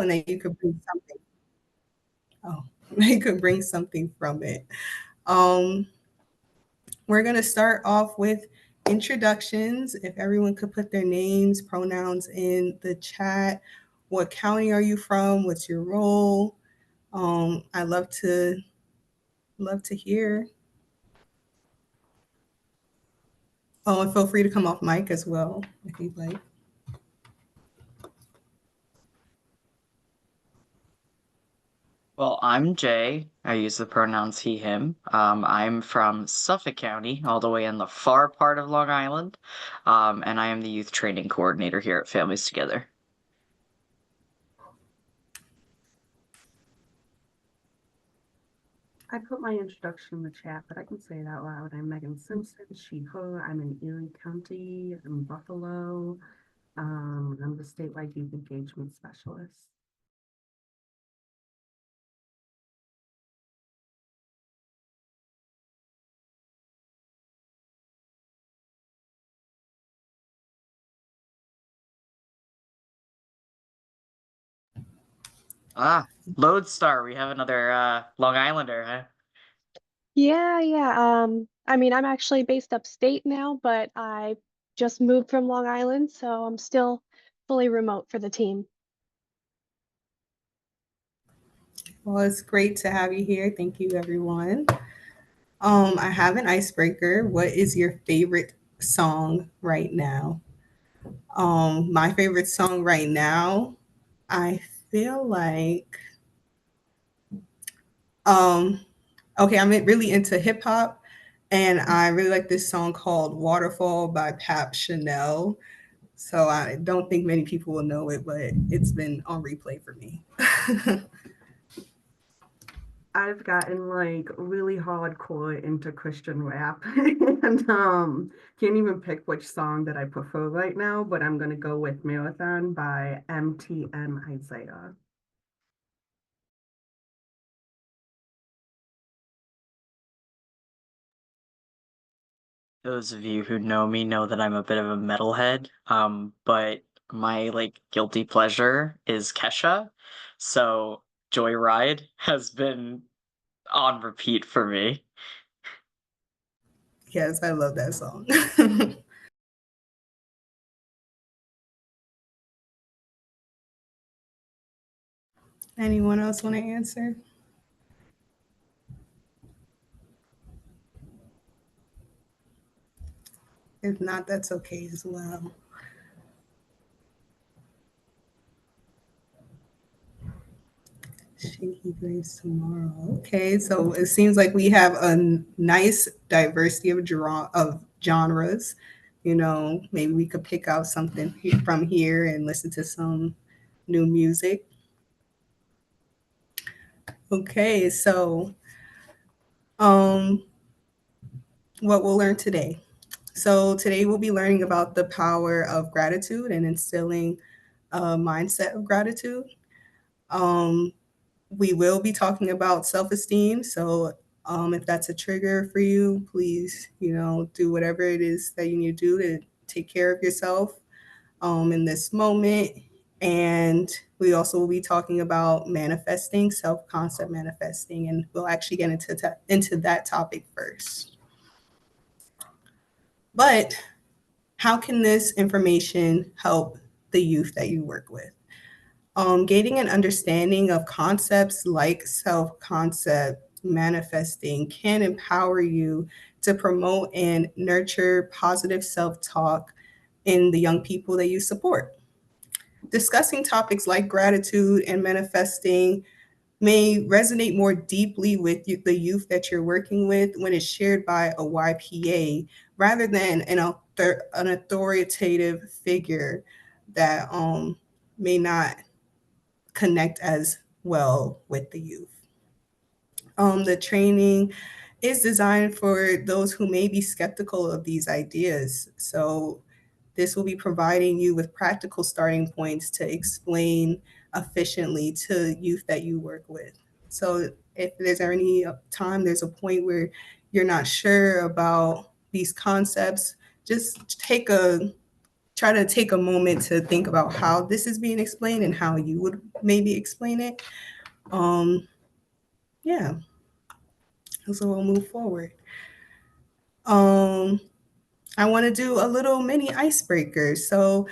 and then you could bring something. Oh, you could bring something from it. Um, we're gonna start off with introductions. If everyone could put their names, pronouns in the chat. What county are you from? What's your role? I love to hear. Oh, and feel free to come off mic as well if you'd like. Well, I'm Jay. I use the pronouns he, him. I'm from Suffolk County, all the way in the far part of Long Island, and I am the youth training coordinator here at Families Together. I put my introduction in the chat, but I can say it out loud. I'm Megan Simpson, she, her. I'm in Erie County, in Buffalo. I'm the statewide youth engagement specialist. Ah, Lodestar, we have another Long Islander, huh? Yeah, yeah. I mean, I'm actually based upstate now, but I just moved from Long Island, so I'm still fully remote for the team. Well, it's great to have you here. Thank you, everyone. I have an icebreaker. What is your favorite song right now? My favorite song right now, I feel like, um, okay, I'm really into hip hop, and I really like this song called Waterfall by Pap Chanel. So I don't think many people will know it, but it's been on replay for me. I've gotten like really hardcore into Christian rap and can't even pick which song that I prefer right now, but I'm gonna go with Marathon by MTM Isaiah. Those of you who know me know that I'm a bit of a metalhead, but my like guilty pleasure is Kesha, so Joyride has been on repeat for me. Yes, I love that song. Anyone else want to answer? If not, that's okay as well. Shaky Grace tomorrow. Okay, so it seems like we have a nice diversity of genres. You know, maybe we could pick out something from here and listen to some new music. Okay, so um, what we'll learn today. So today we'll be learning about the power of gratitude and instilling a mindset of gratitude. Um, we will be talking about self-esteem. So if that's a trigger for you, please, do whatever it is that you need to do to take care of yourself in this moment. And we also will be talking about manifesting, self-concept manifesting, and we'll actually get into that topic first. But how can this information help the youth that you work with? Gaining an understanding of concepts like self concept manifesting can empower you to promote and nurture positive self talk in the young people that you support. Discussing topics like gratitude and manifesting may resonate more deeply with the youth that you're working with when it's shared by a YPA rather than an authoritative figure that may not connect as well with the youth. The training is designed for those who may be skeptical of these ideas. So, this will be providing you with practical starting points to explain efficiently to youth that you work with. So, if there's any time there's a point where you're not sure about these concepts, just take a try to take a moment to think about how this is being explained and how you would maybe explain it. Yeah, so we'll move forward. I want to do a little mini icebreaker. So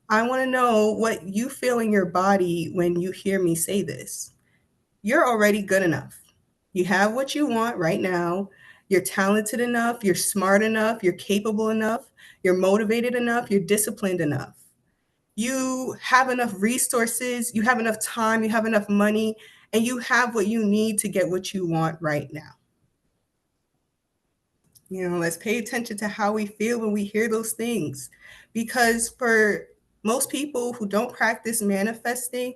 I want to know what you feel in your body when you hear me say this. You're already good enough. You have what you want right now. You're talented enough. You're smart enough. You're capable enough. You're motivated enough. You're disciplined enough. You have enough resources. You have enough time. You have enough money. And you have what you need to get what you want right now. Let's pay attention to how we feel when we hear those things. Because for most people who don't practice manifesting,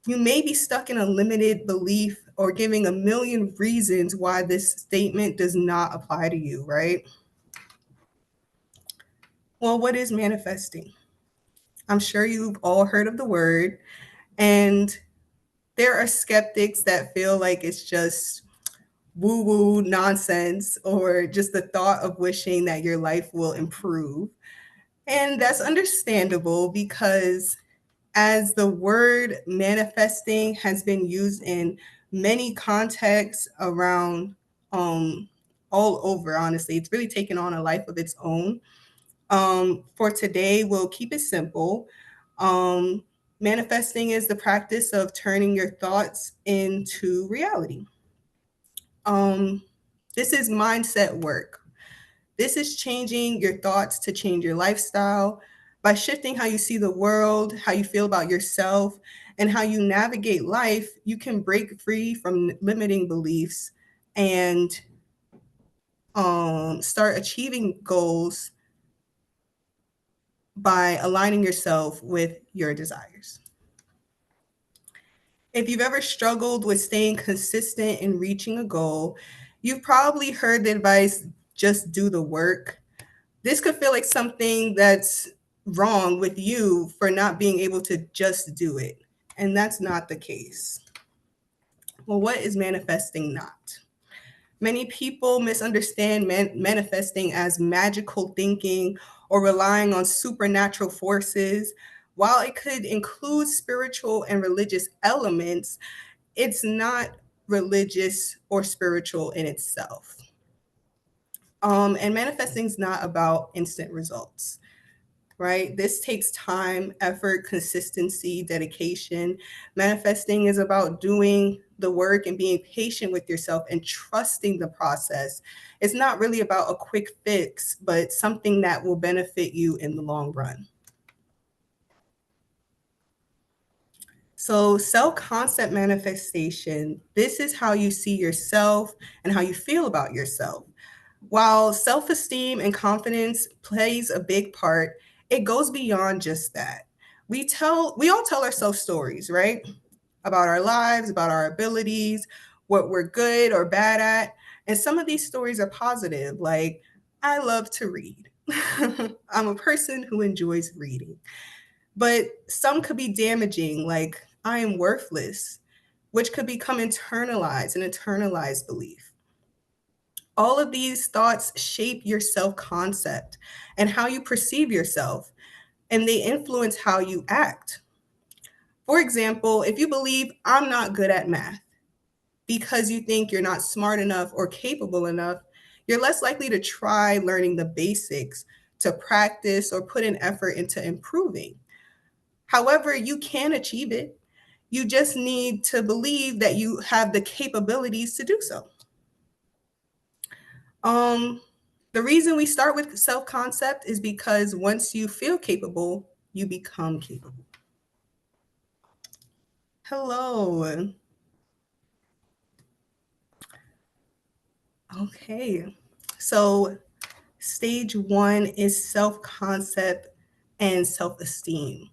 you may be stuck in a limited belief or giving a million reasons why this statement does not apply to you, right? Well, what is manifesting? I'm sure you've all heard of the word, and there are skeptics that feel like it's just woo-woo nonsense or just the thought of wishing that your life will improve. And that's understandable because as the word manifesting has been used in many contexts around all over, honestly, it's really taken on a life of its own. For today, we'll keep it simple. Manifesting is the practice of turning your thoughts into reality. This is mindset work. This is changing your thoughts to change your lifestyle by shifting how you see the world, how you feel about yourself, and how you navigate life. You can break free from limiting beliefs and start achieving goals by aligning yourself with your desires. If you've ever struggled with staying consistent in reaching a goal, you've probably heard the advice, just do the work. This could feel like something that's wrong with you for not being able to just do it. And that's not the case. Well, what is manifesting not? Many people misunderstand manifesting as magical thinking or relying on supernatural forces. While it could include spiritual and religious elements, it's not religious or spiritual in itself. And manifesting is not about instant results, right? This takes time, effort, consistency, dedication. Manifesting is about doing the work and being patient with yourself and trusting the process. It's not really about a quick fix, but something that will benefit you in the long run. So, self-concept manifestation, this is how you see yourself and how you feel about yourself. While self-esteem and confidence plays a big part, it goes beyond just that. We all tell ourselves stories, right? About our lives, about our abilities, what we're good or bad at. And some of these stories are positive, like, I love to read. I'm a person who enjoys reading. But some could be damaging, like, I am worthless, which could become an internalized belief. All of these thoughts shape your self-concept and how you perceive yourself, and they influence how you act. For example, if you believe I'm not good at math because you think you're not smart enough or capable enough, you're less likely to try learning the basics, to practice, or put an effort into improving. However, you can achieve it. You just need to believe that you have the capabilities to do so. Um, the reason we start with self-concept is because once you feel capable, you become capable. Hello. Okay. So stage one is self-concept and self-esteem.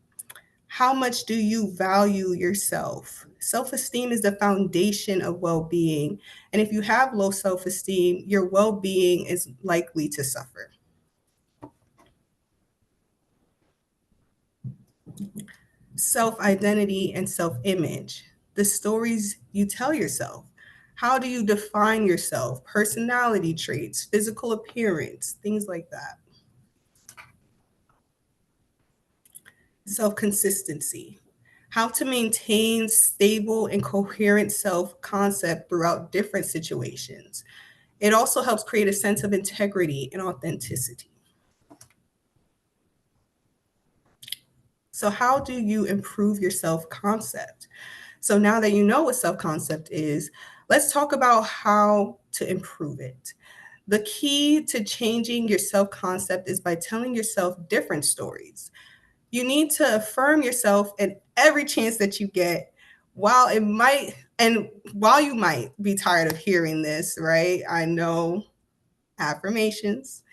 How much do you value yourself? Self-esteem is the foundation of well-being. And if you have low self-esteem, your well-being is likely to suffer. Self-identity and self-image, the stories you tell yourself. How do you define yourself? Personality traits, physical appearance, things like that. Self-consistency. How to maintain stable and coherent self-concept throughout different situations. It also helps create a sense of integrity and authenticity. So, how do you improve your self concept? So, now that you know what self concept is, let's talk about how to improve it. The key to changing your self concept is by telling yourself different stories. You need to affirm yourself in every chance that you get. While you might be tired of hearing this, right? I know affirmations.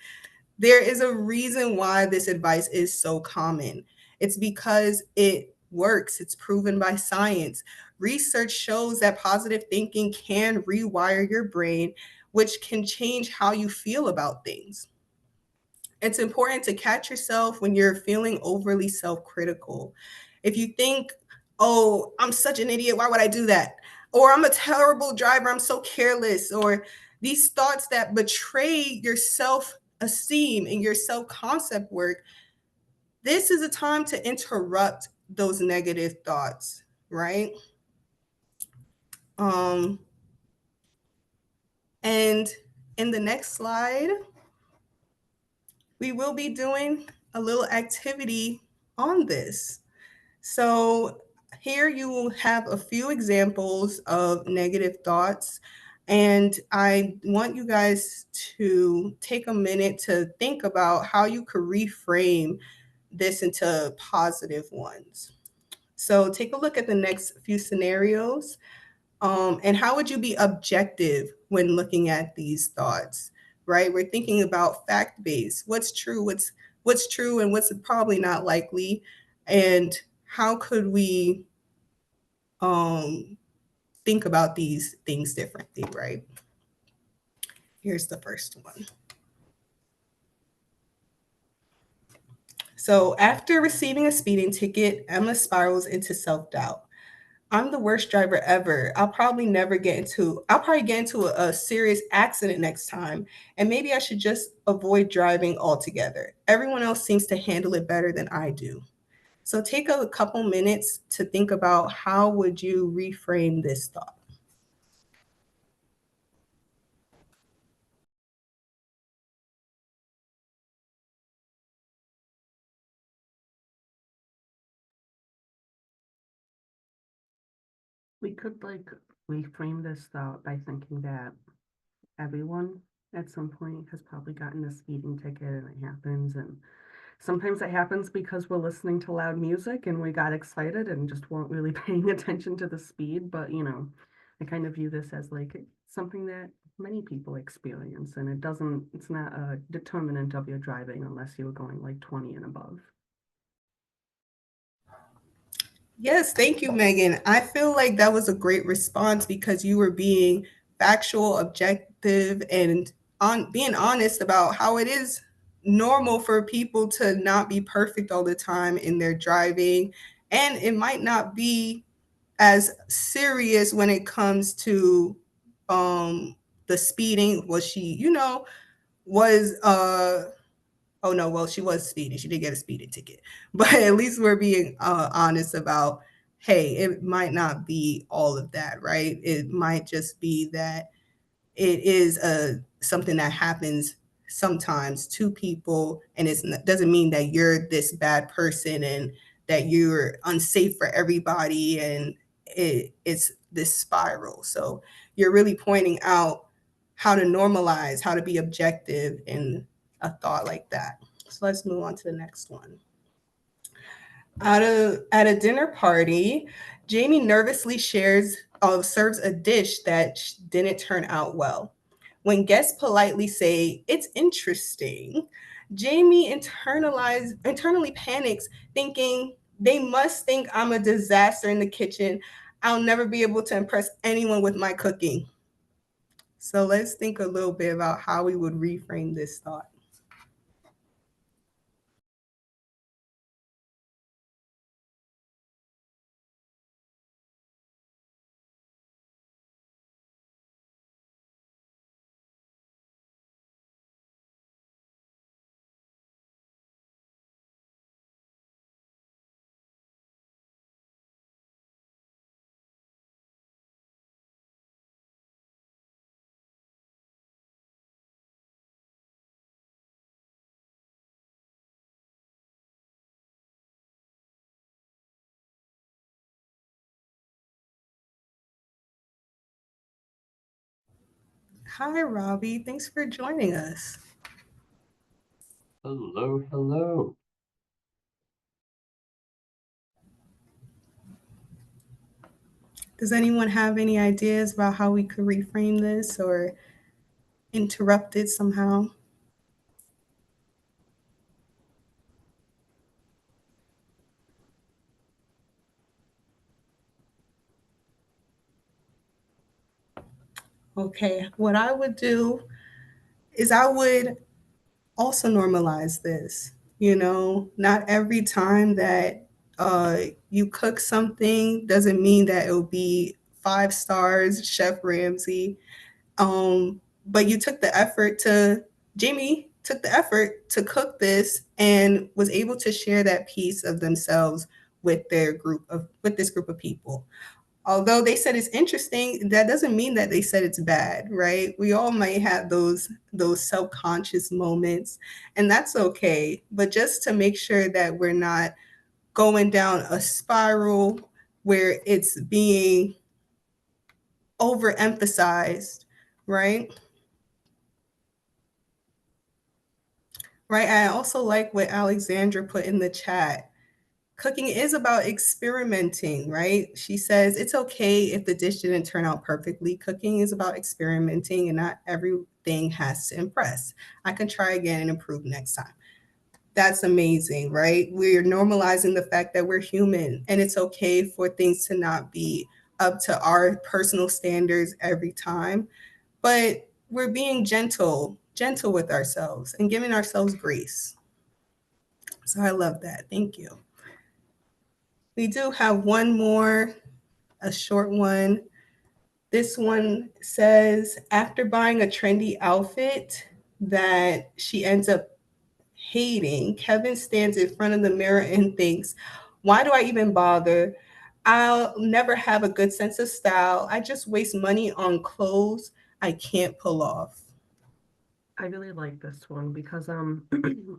There is a reason why this advice is so common. It's because it works, it's proven by science. Research shows that positive thinking can rewire your brain, which can change how you feel about things. It's important to catch yourself when you're feeling overly self critical. If you think, oh, I'm such an idiot, why would I do that? Or I'm a terrible driver, I'm so careless, or these thoughts that betray your self esteem and your self concept work, this is a time to interrupt those negative thoughts, right? Um, and in the next slide, we will be doing a little activity on this. So here you will have a few examples of negative thoughts. And I want you guys to take a minute to think about how you could reframe this into positive ones. So take a look at the next few scenarios. And how would you be objective when looking at these thoughts, right? We're thinking about fact based. What's true and what's probably not likely, and how could we um, think about these things differently, right? Here's the first one. So after receiving a speeding ticket, Emma spirals into self doubt. I'm the worst driver ever. I'll probably get into a serious accident next time. And maybe I should just avoid driving altogether. Everyone else seems to handle it better than I do. So take a couple minutes to think about how would you reframe this thought. We could like reframe this thought by thinking that everyone at some point has probably gotten a speeding ticket and it happens. And sometimes it happens because we're listening to loud music and we got excited and just weren't really paying attention to the speed. But, I kind of view this as like something that many people experience, and it's not a determinant of your driving unless you were going like 20 and above. Yes, thank you, Megan. I feel like that was a great response because you were being factual, objective, and on being honest about how it is normal for people to not be perfect all the time in their driving. And it might not be as serious when it comes to the speeding. Was she, was oh no, well, she was speeding. She did get a speeding ticket. But at least we're being honest about, hey, it might not be all of that, right? It might just be that it is something that happens sometimes to people, and doesn't mean that you're this bad person and that you're unsafe for everybody, and it's this spiral. So you're really pointing out how to normalize, how to be objective in a thought like that. So let's move on to the next one. At a dinner party, Jamie nervously serves a dish that didn't turn out well. When guests politely say, "It's interesting," Jamie internally panics, thinking, "They must think I'm a disaster in the kitchen. I'll never be able to impress anyone with my cooking." So let's think a little bit about how we would reframe this thought. Hi, Robbie. Thanks for joining us. Hello, hello. Does anyone have any ideas about how we could reframe this or interrupt it somehow? Okay, what I would do is I would also normalize this. You know, not every time that you cook something doesn't mean that it'll be 5 stars, Chef Ramsay. But you took the effort to, Jamie took the effort to cook this and was able to share that piece of themselves with this group of people. Although they said it's interesting, that doesn't mean that they said it's bad, right? We all might have those self-conscious moments, and that's okay. But just to make sure that we're not going down a spiral where it's being overemphasized, right? Right. I also like what Alexandra put in the chat. Cooking is about experimenting, right? She says it's okay if the dish didn't turn out perfectly. Cooking is about experimenting, and not everything has to impress. I can try again and improve next time. That's amazing, right? We're normalizing the fact that we're human, and it's okay for things to not be up to our personal standards every time, but we're being gentle with ourselves and giving ourselves grace. So I love that. Thank you. We do have one more, a short one. This one says, after buying a trendy outfit that she ends up hating, Kevin stands in front of the mirror and thinks, why do I even bother? I'll never have a good sense of style. I just waste money on clothes I can't pull off. I really like this one because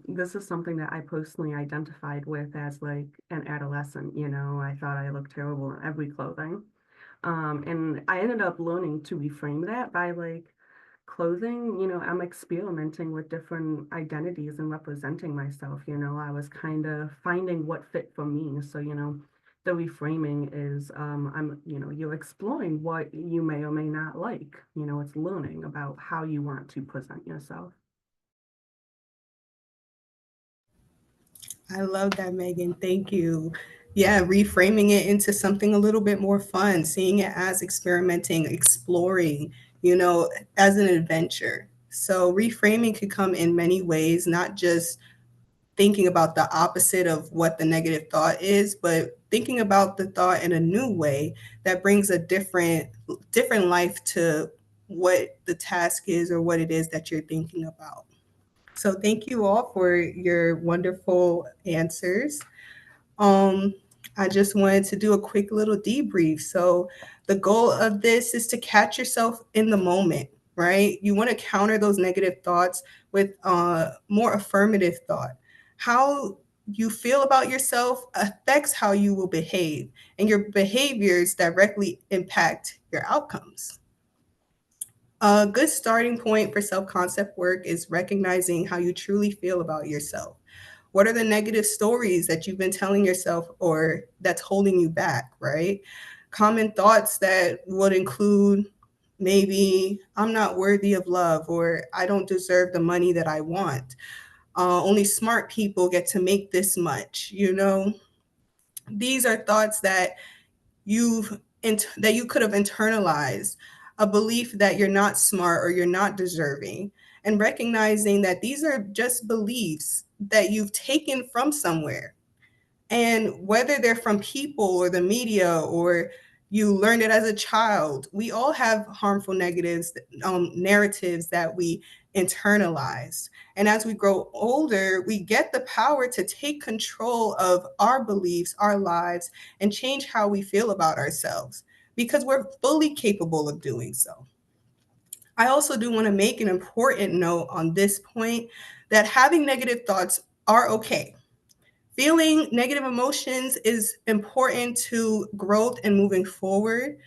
this is something that I personally identified with as like an adolescent, you know. I thought I looked terrible in every clothing. And I ended up learning to reframe that by like clothing, you know, I'm experimenting with different identities and representing myself, you know. I was kind of finding what fit for me. So, you know, the reframing is you know, you're exploring what you may or may not like. You know, it's learning about how you want to present yourself. I love that, Megan. Thank you. Yeah, reframing it into something a little bit more fun, seeing it as experimenting, exploring, you know, as an adventure. So, reframing could come in many ways, not just thinking about the opposite of what the negative thought is, but thinking about the thought in a new way that brings a different life to what the task is or what it is that you're thinking about. So thank you all for your wonderful answers. Um, I just wanted to do a quick little debrief. So the goal of this is to catch yourself in the moment, right? You want to counter those negative thoughts with more affirmative thought. How you feel about yourself affects how you will behave, and your behaviors directly impact your outcomes. A good starting point for self concept work is recognizing how you truly feel about yourself. What are the negative stories that you've been telling yourself or that's holding you back, right? Common thoughts that would include maybe I'm not worthy of love or I don't deserve the money that I want. Only smart people get to make this much, you know? These are thoughts that that you could have internalized, a belief that you're not smart or you're not deserving, and recognizing that these are just beliefs that you've taken from somewhere, and whether they're from people or the media or you learned it as a child, we all have harmful narratives that we internalize. And as we grow older, we get the power to take control of our beliefs, our lives, and change how we feel about ourselves because we're fully capable of doing so. I also do want to make an important note on this point that having negative thoughts are okay. Feeling negative emotions is important to growth and moving forward.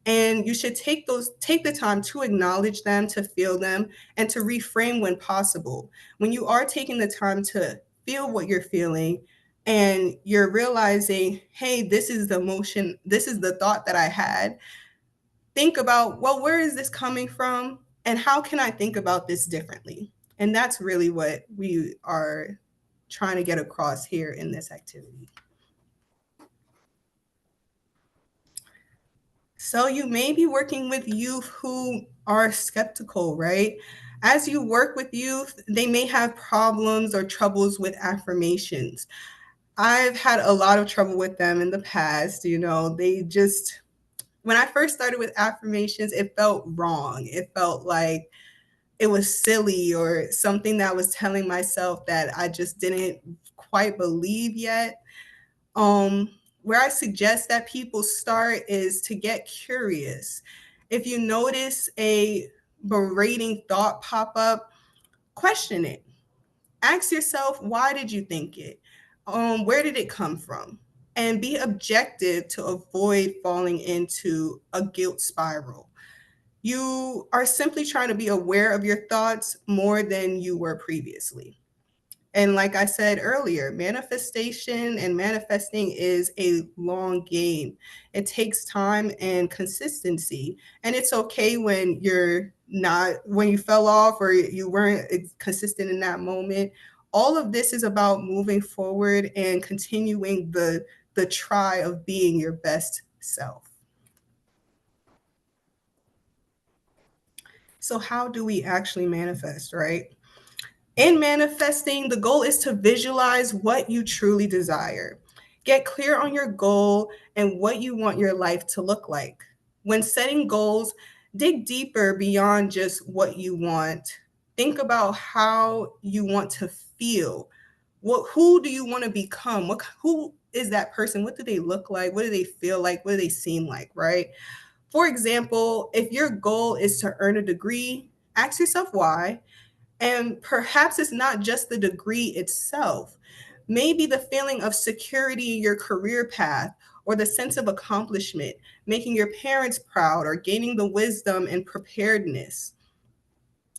And you should take the time to acknowledge them, to feel them, and to reframe when possible. When you are taking the time to feel what you're feeling and you're realizing, hey, this is the emotion, this is the thought that I had, think about, well, where is this coming from? And how can I think about this differently? And that's really what we are trying to get across here in this activity. So you may be working with youth who are skeptical, right? As you work with youth, they may have problems or troubles with affirmations. I've had a lot of trouble with them in the past. They just, when I first started with affirmations, it felt wrong. It felt like it was silly or something that I was telling myself that I just didn't quite believe yet. Where I suggest that people start is to get curious. If you notice a berating thought pop up, question it. Ask yourself, why did you think it? Where did it come from? And be objective to avoid falling into a guilt spiral. You are simply trying to be aware of your thoughts more than you were previously. And like I said earlier, manifestation and manifesting is a long game. It takes time and consistency. And it's okay when when you fell off or you weren't consistent in that moment. All of this is about moving forward and continuing the try of being your best self. So how do we actually manifest, right? In manifesting, the goal is to visualize what you truly desire. Get clear on your goal and what you want your life to look like. When setting goals, dig deeper beyond just what you want. Think about how you want to feel. Who do you want to become? Who is that person? What do they look like? What do they feel like? What do they seem like, right? For example, if your goal is to earn a degree, ask yourself why. And perhaps it's not just the degree itself. Maybe the feeling of security in your career path or the sense of accomplishment, making your parents proud or gaining the wisdom and preparedness.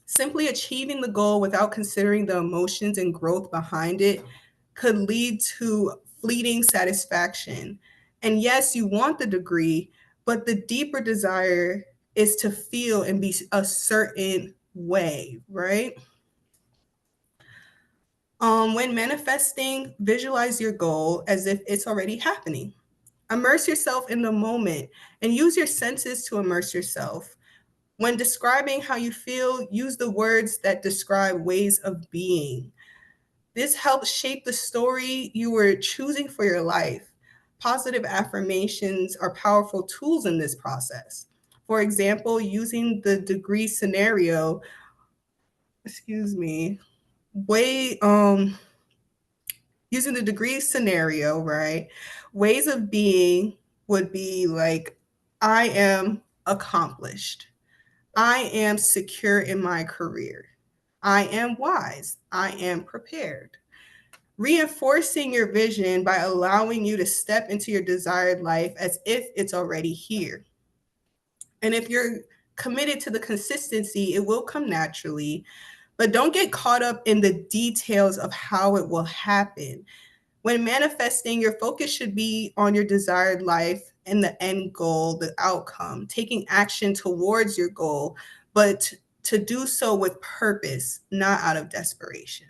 Simply achieving the goal without considering the emotions and growth behind it could lead to fleeting satisfaction. And yes, you want the degree, but the deeper desire is to feel and be a certain way, right? When manifesting, visualize your goal as if it's already happening. Immerse yourself in the moment and use your senses to immerse yourself. When describing how you feel, use the words that describe ways of being. This helps shape the story you were choosing for your life. Positive affirmations are powerful tools in this process. For example, excuse me, way using the degree scenario, right? Ways of being would be like, I am accomplished. I am secure in my career. I am wise. I am prepared. Reinforcing your vision by allowing you to step into your desired life as if it's already here. And if you're committed to the consistency, it will come naturally, but don't get caught up in the details of how it will happen. When manifesting, your focus should be on your desired life and the end goal, the outcome, taking action towards your goal, but to do so with purpose, not out of desperation.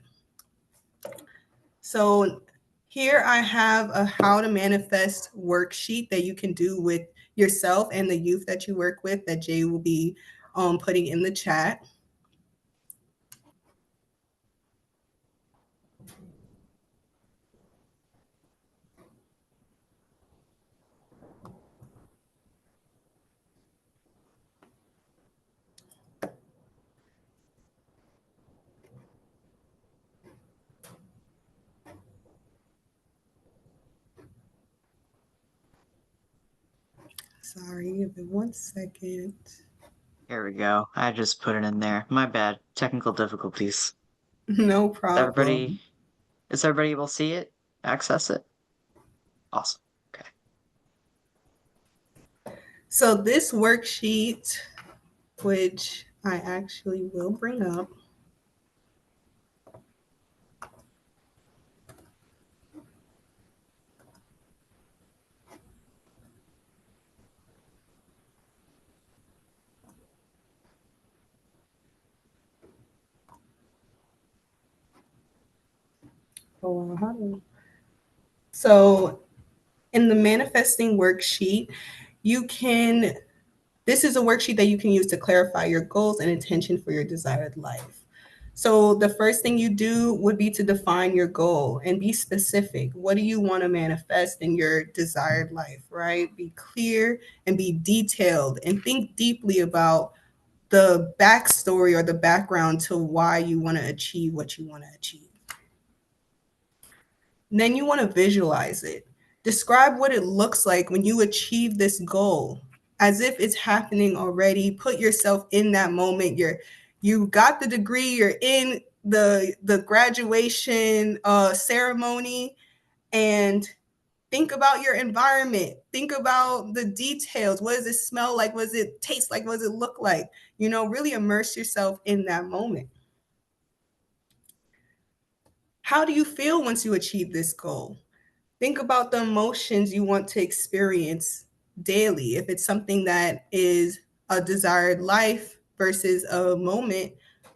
So here I have a how to manifest worksheet that you can do with yourself and the youth that you work with that Jay will be putting in the chat. Sorry, give me 1 second. Here we go. I just put it in there. My bad. Technical difficulties. No problem. Is everybody able to see it? Access it? Awesome. Okay. So this worksheet, which I actually will bring up. Oh, wow. So in the manifesting worksheet, this is a worksheet that you can use to clarify your goals and intention for your desired life. So the first thing you do would be to define your goal and be specific. What do you want to manifest in your desired life, right? Be clear and be detailed and think deeply about the backstory or the background to why you want to achieve what you want to achieve. And then you want to visualize it. Describe what it looks like when you achieve this goal as if it's happening already. Put yourself in that moment. You got the degree, you're in the graduation ceremony, and think about your environment. Think about the details. What does it smell like? What does it taste like? What does it look like? Really immerse yourself in that moment. How do you feel once you achieve this goal? Think about the emotions you want to experience daily. If it's something that is a desired life versus a moment,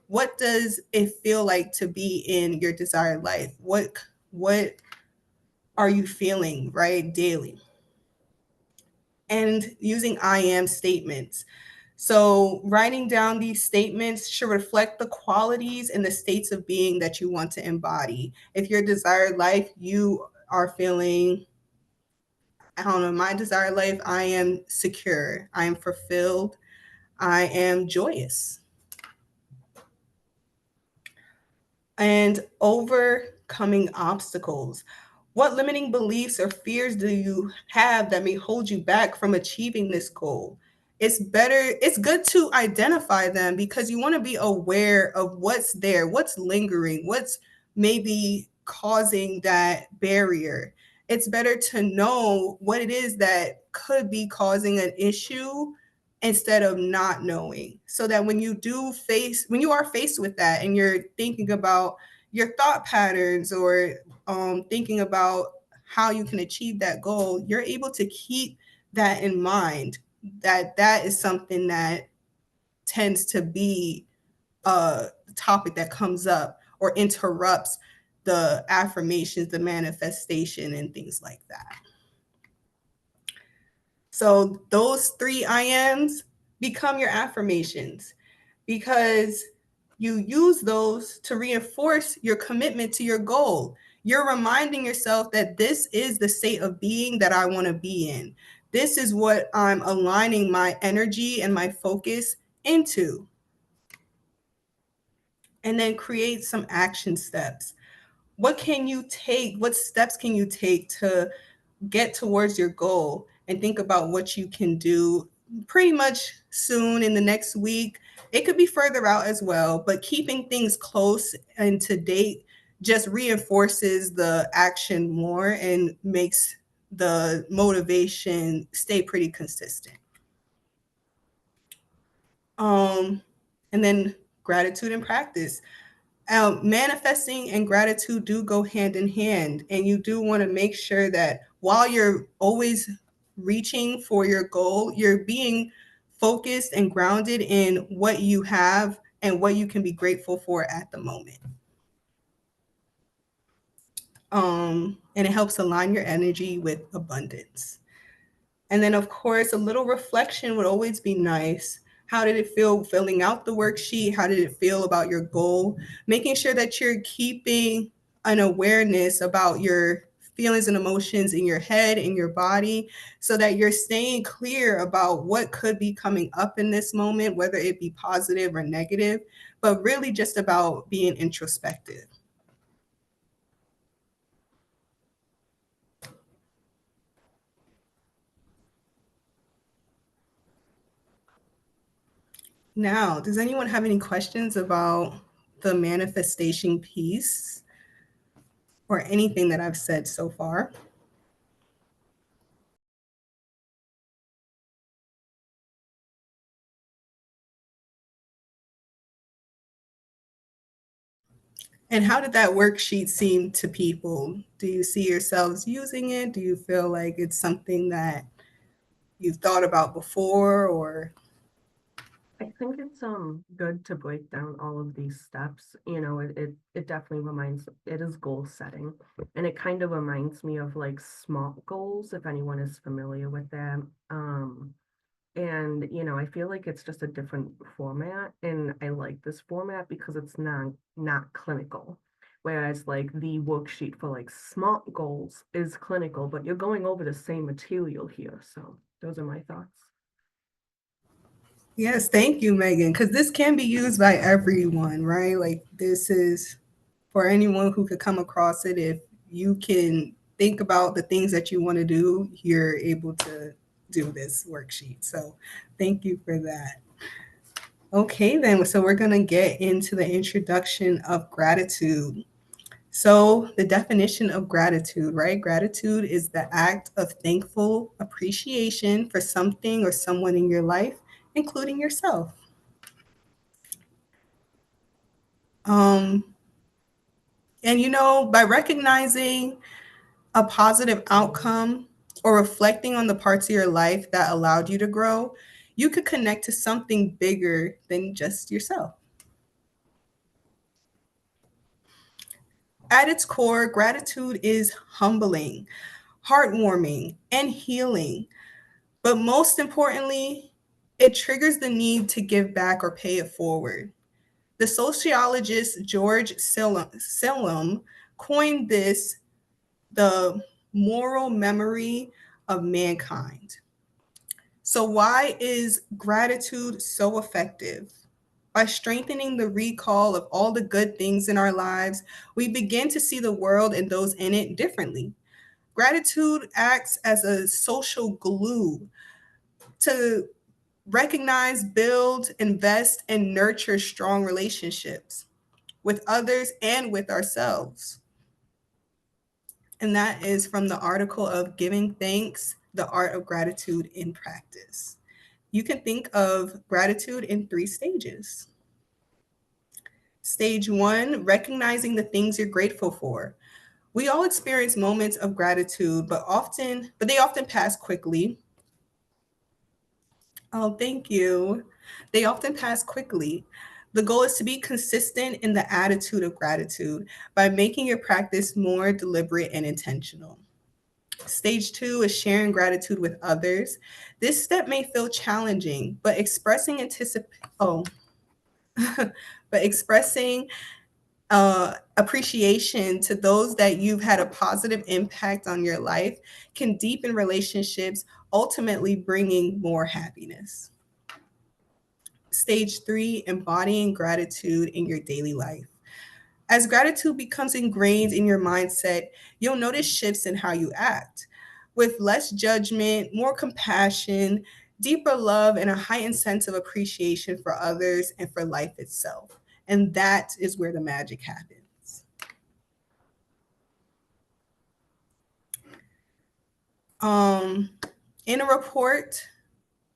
what does it feel like to be in your desired life? What are you feeling, right, daily? And using I am statements. So, writing down these statements should reflect the qualities and the states of being that you want to embody. If your desired life, you are feeling, I don't know, my desired life, I am secure, I am fulfilled, I am joyous. And overcoming obstacles. What limiting beliefs or fears do you have that may hold you back from achieving this goal? It's good to identify them because you want to be aware of what's there, what's lingering, what's maybe causing that barrier. It's better to know what it is that could be causing an issue instead of not knowing, so that when you are faced with that and you're thinking about your thought patterns or thinking about how you can achieve that goal, you're able to keep that in mind, that is something that tends to be a topic that comes up or interrupts the affirmations, the manifestation, and things like that. So those three I ams become your affirmations because you use those to reinforce your commitment to your goal. You're reminding yourself that this is the state of being that I want to be in. This is what I'm aligning my energy and my focus into. And then create some action steps. What steps can you take to get towards your goal, and think about what you can do pretty much soon in the next week. It could be further out as well, but keeping things close and to date just reinforces the action more and makes the motivation stay pretty consistent. And then gratitude and practice. Manifesting and gratitude do go hand in hand, and you do want to make sure that while you're always reaching for your goal, you're being focused and grounded in what you have and what you can be grateful for at the moment. And it helps align your energy with abundance. And then, of course, a little reflection would always be nice. How did it feel filling out the worksheet? How did it feel about your goal? Making sure that you're keeping an awareness about your feelings and emotions in your head, in your body, so that you're staying clear about what could be coming up in this moment, whether it be positive or negative, but really just about being introspective. Now, does anyone have any questions about the manifestation piece or anything that I've said so far? And how did that worksheet seem to people? Do you see yourselves using it? Do you feel like it's something that you've thought about before, or? I think it's good to break down all of these steps. It definitely reminds it is goal setting. And it kind of reminds me of like SMART goals, if anyone is familiar with them. And I feel like it's just a different format. And I like this format because it's not clinical. Whereas like the worksheet for like SMART goals is clinical, but you're going over the same material here. So those are my thoughts. Yes, thank you, Megan, because this can be used by everyone, right? Like this is for anyone who could come across it. If you can think about the things that you want to do, you're able to do this worksheet. So thank you for that. Okay, then, so we're going to get into the introduction of gratitude. So, the definition of gratitude, right? Gratitude is the act of thankful appreciation for something or someone in your life, including yourself. Um, and by recognizing a positive outcome or reflecting on the parts of your life that allowed you to grow, you could connect to something bigger than just yourself. At its core, gratitude is humbling, heartwarming, and healing. But most importantly, it triggers the need to give back or pay it forward. The sociologist George Selum coined this the moral memory of mankind. So, why is gratitude so effective? By strengthening the recall of all the good things in our lives, we begin to see the world and those in it differently. Gratitude acts as a social glue to recognize, build, invest, and nurture strong relationships with others and with ourselves. And that is from the article of Giving Thanks, the Art of Gratitude in Practice. You can think of gratitude in 3 stages. Stage 1, recognizing the things you're grateful for. We all experience moments of gratitude, but they often pass quickly. Oh, thank you. They often pass quickly. The goal is to be consistent in the attitude of gratitude by making your practice more deliberate and intentional. Stage 2 is sharing gratitude with others. This step may feel challenging, but expressing appreciation to those that you've had a positive impact on your life can deepen relationships, ultimately bringing more happiness. Stage 3, embodying gratitude in your daily life. As gratitude becomes ingrained in your mindset, you'll notice shifts in how you act. With less judgment, more compassion, deeper love, and a heightened sense of appreciation for others and for life itself. And that is where the magic happens. In a report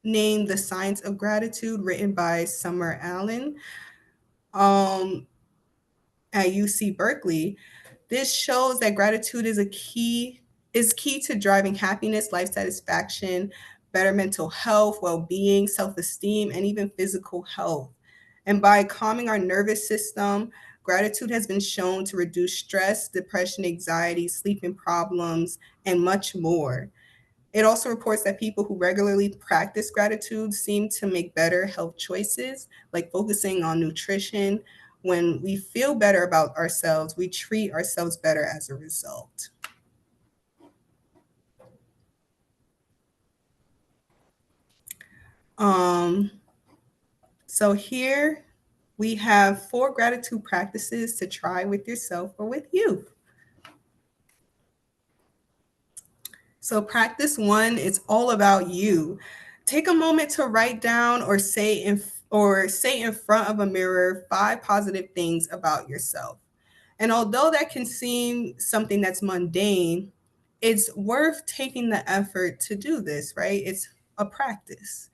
named The Science of Gratitude, written by Summer Allen, at UC Berkeley, this shows that gratitude is key to driving happiness, life satisfaction, better mental health, well-being, self-esteem, and even physical health. And by calming our nervous system, gratitude has been shown to reduce stress, depression, anxiety, sleeping problems, and much more. It also reports that people who regularly practice gratitude seem to make better health choices, like focusing on nutrition. When we feel better about ourselves, we treat ourselves better as a result. Um, so here we have 4 gratitude practices to try with yourself or with you. So practice 1 is all about you. Take a moment to write down or say in front of a mirror 5 positive things about yourself. And although that can seem something that's mundane, it's worth taking the effort to do this, right? It's a practice.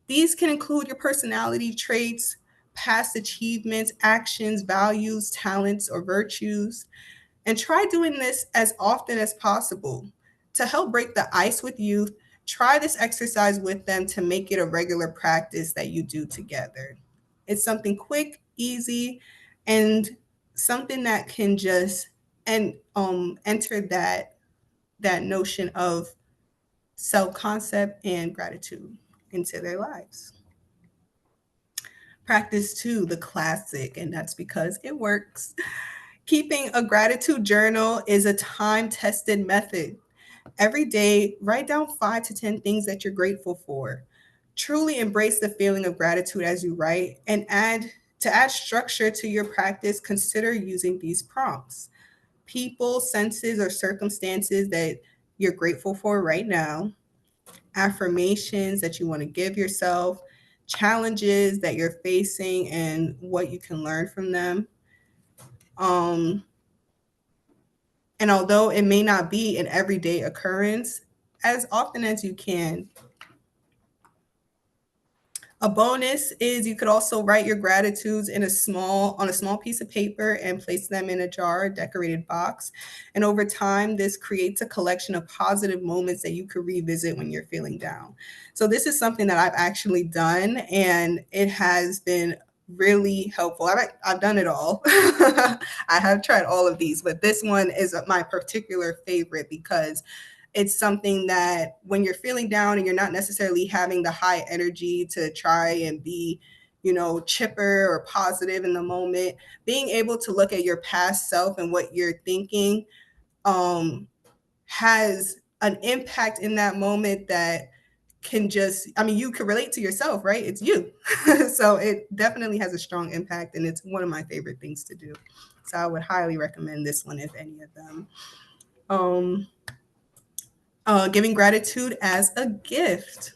These can include your personality traits, past achievements, actions, values, talents, or virtues. And try doing this as often as possible. To help break the ice with youth, try this exercise with them to make it a regular practice that you do together. It's something quick, easy, and something that can just enter that notion of self-concept and gratitude into their lives. Practice two, the classic, and that's because it works. Keeping a gratitude journal is a time-tested method. Every day, write down 5 to 10 things that you're grateful for. Truly embrace the feeling of gratitude as you write, and add structure to your practice, consider using these prompts. People, senses, or circumstances that you're grateful for right now, affirmations that you want to give yourself, challenges that you're facing and what you can learn from them. Um, and although it may not be an everyday occurrence, as often as you can. A bonus is you could also write your gratitudes on a small piece of paper and place them in a jar, decorated box. And over time, this creates a collection of positive moments that you could revisit when you're feeling down. So this is something that I've actually done, and it has been really helpful. I've done it all. I have tried all of these, but this one is my particular favorite because it's something that when you're feeling down and you're not necessarily having the high energy to try and be, chipper or positive in the moment, being able to look at your past self and what you're thinking has an impact in that moment that can you can relate to yourself, right? It's you. So it definitely has a strong impact, and it's one of my favorite things to do. So I would highly recommend this one, if any of them. Giving gratitude as a gift.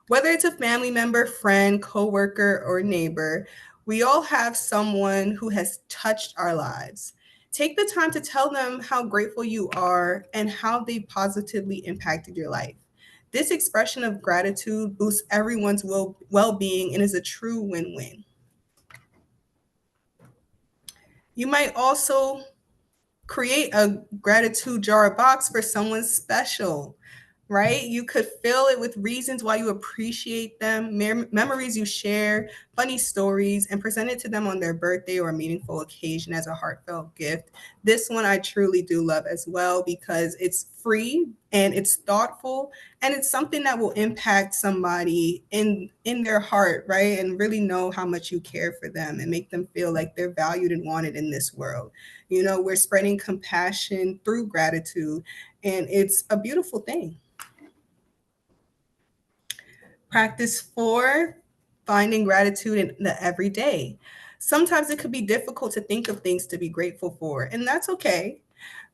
Whether it's a family member, friend, coworker, or neighbor, we all have someone who has touched our lives. Take the time to tell them how grateful you are and how they positively impacted your life. This expression of gratitude boosts everyone's well-being and is a true win-win. You might also create a gratitude jar box for someone special, right? You could fill it with reasons why you appreciate them, memories you share, funny stories, and present it to them on their birthday or a meaningful occasion as a heartfelt gift. This one I truly do love as well because it's free and it's thoughtful and it's something that will impact somebody in their heart, right? And really know how much you care for them and make them feel like they're valued and wanted in this world. We're spreading compassion through gratitude, and it's a beautiful thing. Practice 4, finding gratitude in the everyday. Sometimes it could be difficult to think of things to be grateful for, and that's okay.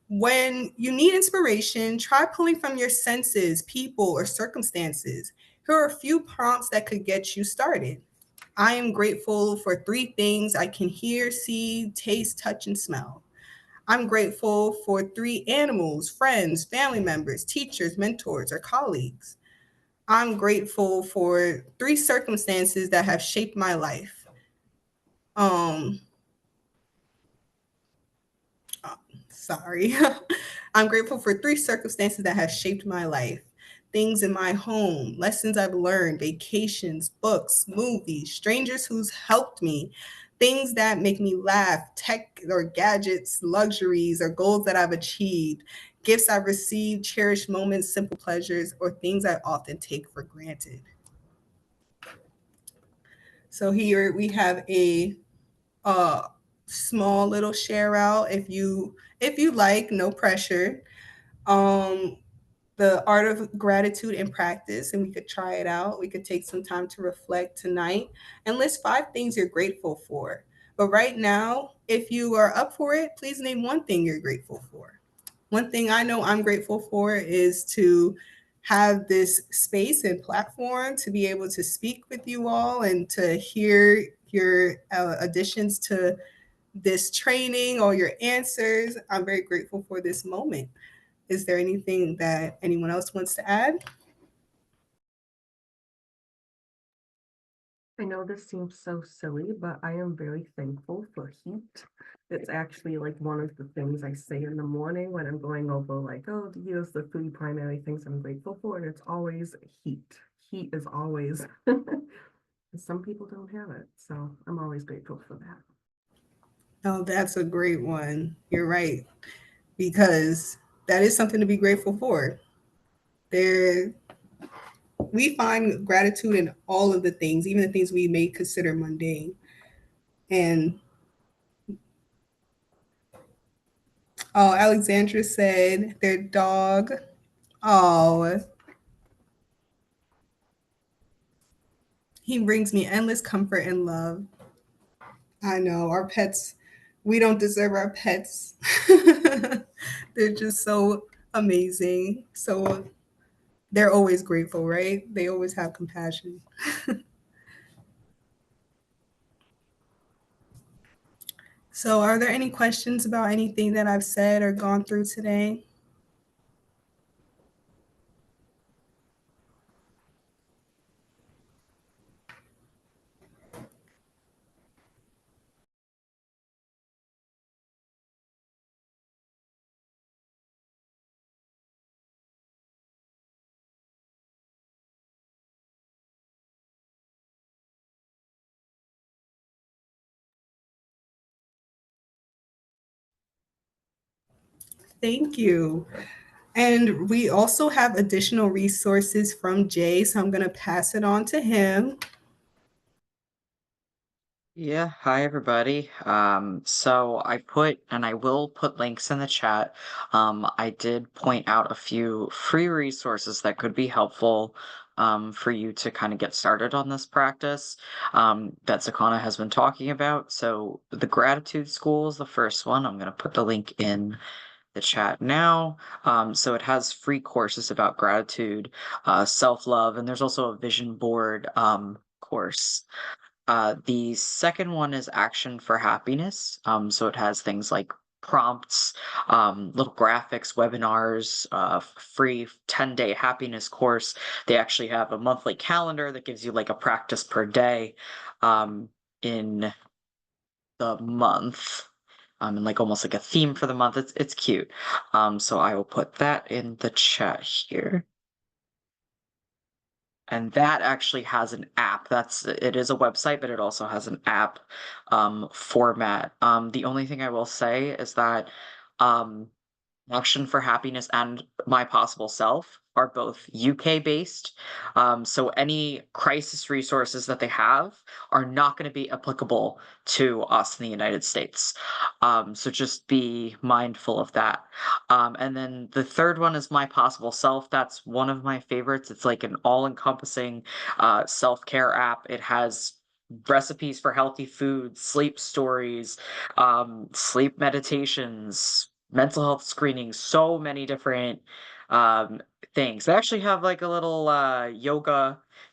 When you need inspiration, try pulling from your senses, people, or circumstances. Here are a few prompts that could get you started. I am grateful for 3 things I can hear, see, taste, touch, and smell. I'm grateful for 3 animals, friends, family members, teachers, mentors, or colleagues. I'm grateful for 3 circumstances that have shaped my life. Um, sorry. I'm grateful for 3 circumstances that have shaped my life. Things in my home, lessons I've learned, vacations, books, movies, strangers who's helped me, things that make me laugh, tech or gadgets, luxuries, or goals that I've achieved, gifts I've received, cherished moments, simple pleasures, or things I often take for granted. So here we have a small little share out if you like, no pressure. Um, the art of gratitude in practice, and we could try it out. We could take some time to reflect tonight and list 5 things you're grateful for. But right now, if you are up for it, please name one thing you're grateful for. One thing I know I'm grateful for is to have this space and platform to be able to speak with you all and to hear your additions to this training or your answers. I'm very grateful for this moment. Is there anything that anyone else wants to add? I know this seems so silly, but I am very thankful for heat. It's actually like one of the things I say in the morning when I'm going over like, oh, here's the three primary things I'm grateful for, and it's always heat. Heat is always, some people don't have it, so I'm always grateful for that. Oh, that's a great one. You're right. Because that is something to be grateful for. There, we find gratitude in all of the things, even the things we may consider mundane. And oh, Alexandra said their dog. Oh, he brings me endless comfort and love. I know our pets, we don't deserve our pets. They're just so amazing. So they're always grateful, right? They always have compassion. So, are there any questions about anything that I've said or gone through today? Thank you. And we also have additional resources from Jay, so I'm going to pass it on to him. Yeah, hi everybody. So I put, and I will put links in the chat. I did point out a few free resources that could be helpful for you to kind of get started on this practice that Zaqanah has been talking about. So the Gratitude School is the first one. I'm going to put the link in the chat now. So it has free courses about gratitude, self-love, and there's also a vision board course. The second one is Action for Happiness. So it has things like prompts, little graphics, webinars, free 10-day happiness course. They actually have a monthly calendar that gives you like a practice per day in the month. And like almost like a theme for the month. It's cute. So I will put that in the chat here. And that actually has an app. It is a website, but it also has an app format. The only thing I will say is that um, Action for Happiness and My Possible Self are both UK based. So any crisis resources that they have are not going to be applicable to us in the United States. So just be mindful of that. And then the third one is My Possible Self. That's one of my favorites. It's like an all-encompassing self-care app. It has recipes for healthy food, sleep stories, sleep meditations, mental health screenings, so many different um, things. They actually have like a little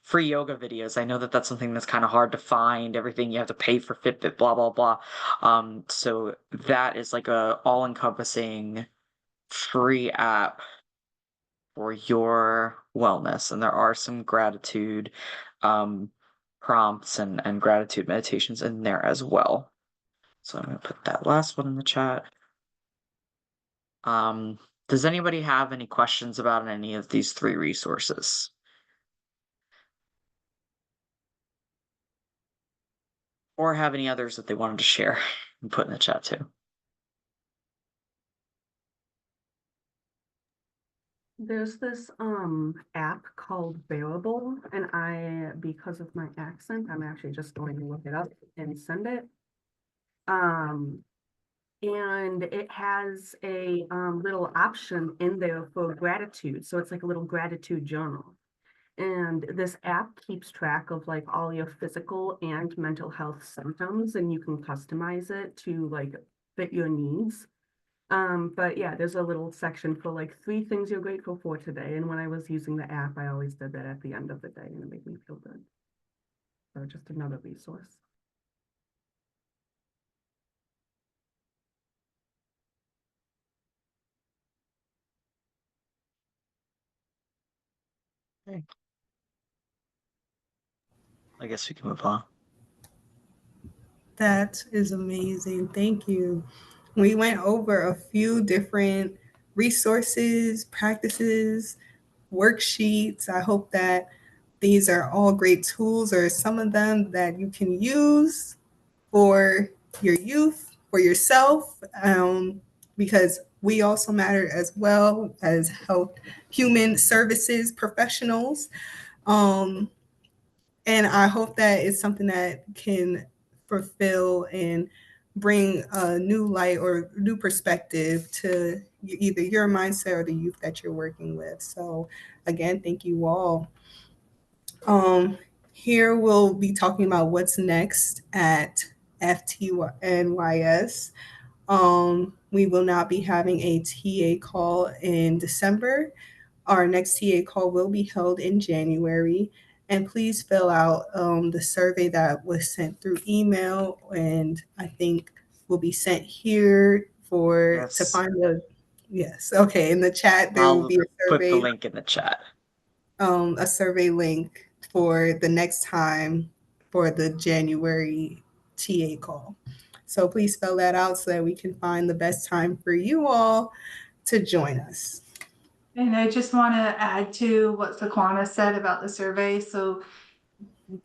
free yoga videos. I know that that's something that's kind of hard to find. Everything you have to pay for Fitbit, blah blah blah. So that is like a all-encompassing free app for your wellness, and there are some gratitude um, prompts and gratitude meditations in there as well. So I'm gonna put that last one in the chat. Um, does anybody have any questions about any of these three resources? Or have any others that they wanted to share and put in the chat too? There's this app called Bearable, and because of my accent, I'm actually just going to look it up and send it. Um, and it has a little option in there for gratitude. So it's like a little gratitude journal. And this app keeps track of like all your physical and mental health symptoms, and you can customize it to like fit your needs. But yeah, there's a little section for like 3 things you're grateful for today. And when I was using the app, I always did that at the end of the day, and it made me feel good. So just another resource. Okay. I guess we can move on. That is amazing. Thank you. We went over a few different resources, practices, worksheets. I hope that these are all great tools, or some of them that you can use for your youth, for yourself, because we also matter as well as health, human services professionals. Um, and I hope that it's something that can fulfill and bring a new light or new perspective to either your mindset or the youth that you're working with. So again, thank you all. Um, Here we'll be talking about what's next at FTNYS. We will not be having a TA call in December. Our next TA call will be held in January. And please fill out the survey that was sent through email, and I think will be sent here to Yes. find the, yes, okay, in the chat there will I'll be a put the survey, link in the chat. a survey link for the next time for the January TA call. So please fill that out so that we can find the best time for you all to join us. And I just want to add to what Zaqanah said about the survey. So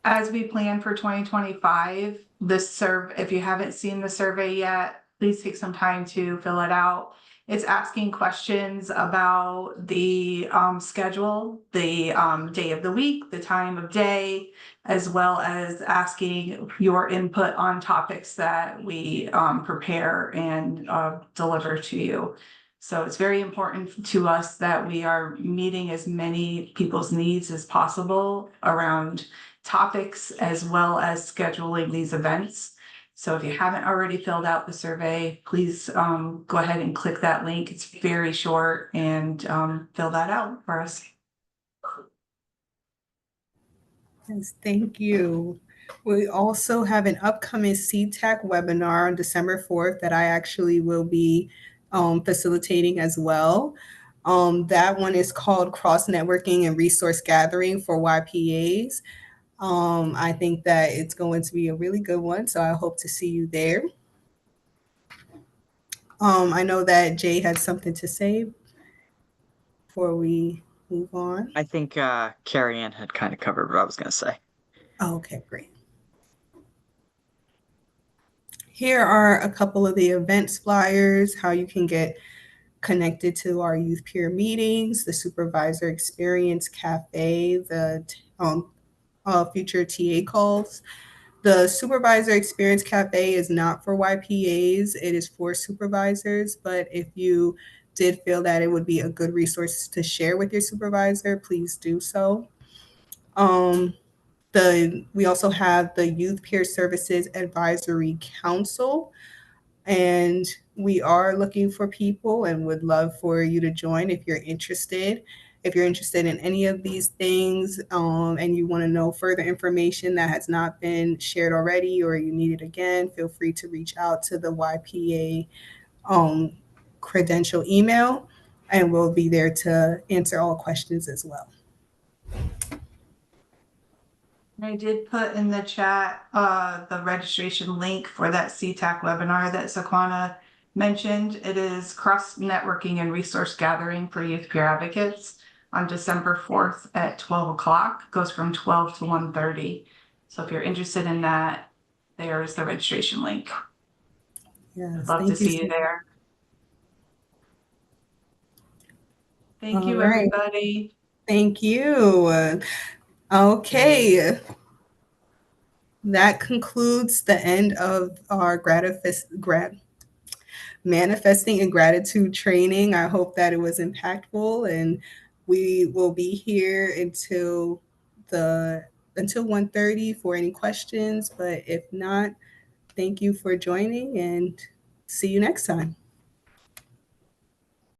as we plan for 2025, if you haven't seen the survey yet, please take some time to fill it out. It's asking questions about the schedule, the day of the week, the time of day, as well as asking your input on topics that we prepare and deliver to you. So it's very important to us that we are meeting as many people's needs as possible around topics as well as scheduling these events. So if you haven't already filled out the survey, please go ahead and click that link. It's very short, and fill that out for us. Yes, thank you. We also have an upcoming CTAC webinar on December 4th that I actually will be facilitating as well. That one is called Cross Networking and Resource Gathering for YPAs. I think that it's going to be a really good one, so I hope to see you there. I know that Jay had something to say before we move on. I think Carrie Ann had kind of covered what I was going to say. Oh, okay, great. Here are a couple of the events flyers, how you can get connected to our youth peer meetings, the supervisor experience cafe, the future TA calls. The supervisor experience cafe is not for YPAs, it is for supervisors, but if you did feel that it would be a good resource to share with your supervisor, please do so. We also have the Youth Peer Services Advisory Council, and we are looking for people and would love for you to join if you're interested. If you're interested in any of these things and you want to know further information that has not been shared already or you need it again, feel free to reach out to the YPA credential email, and we'll be there to answer all questions as well. I did put in the chat the registration link for that CTAC webinar that Zaqanah mentioned. It is Cross Networking and Resource Gathering for Youth Peer Advocates on December 4th at 12 o'clock. Goes from 12 to 1:30. So if you're interested in that, there's the registration link. Yes, I'd love to see you there. Thank you, everybody. Thank you. Okay. That concludes the end of our manifesting and gratitude training. I hope that it was impactful, and we will be here until 1:30 for any questions. But if not, thank you for joining, and see you next time.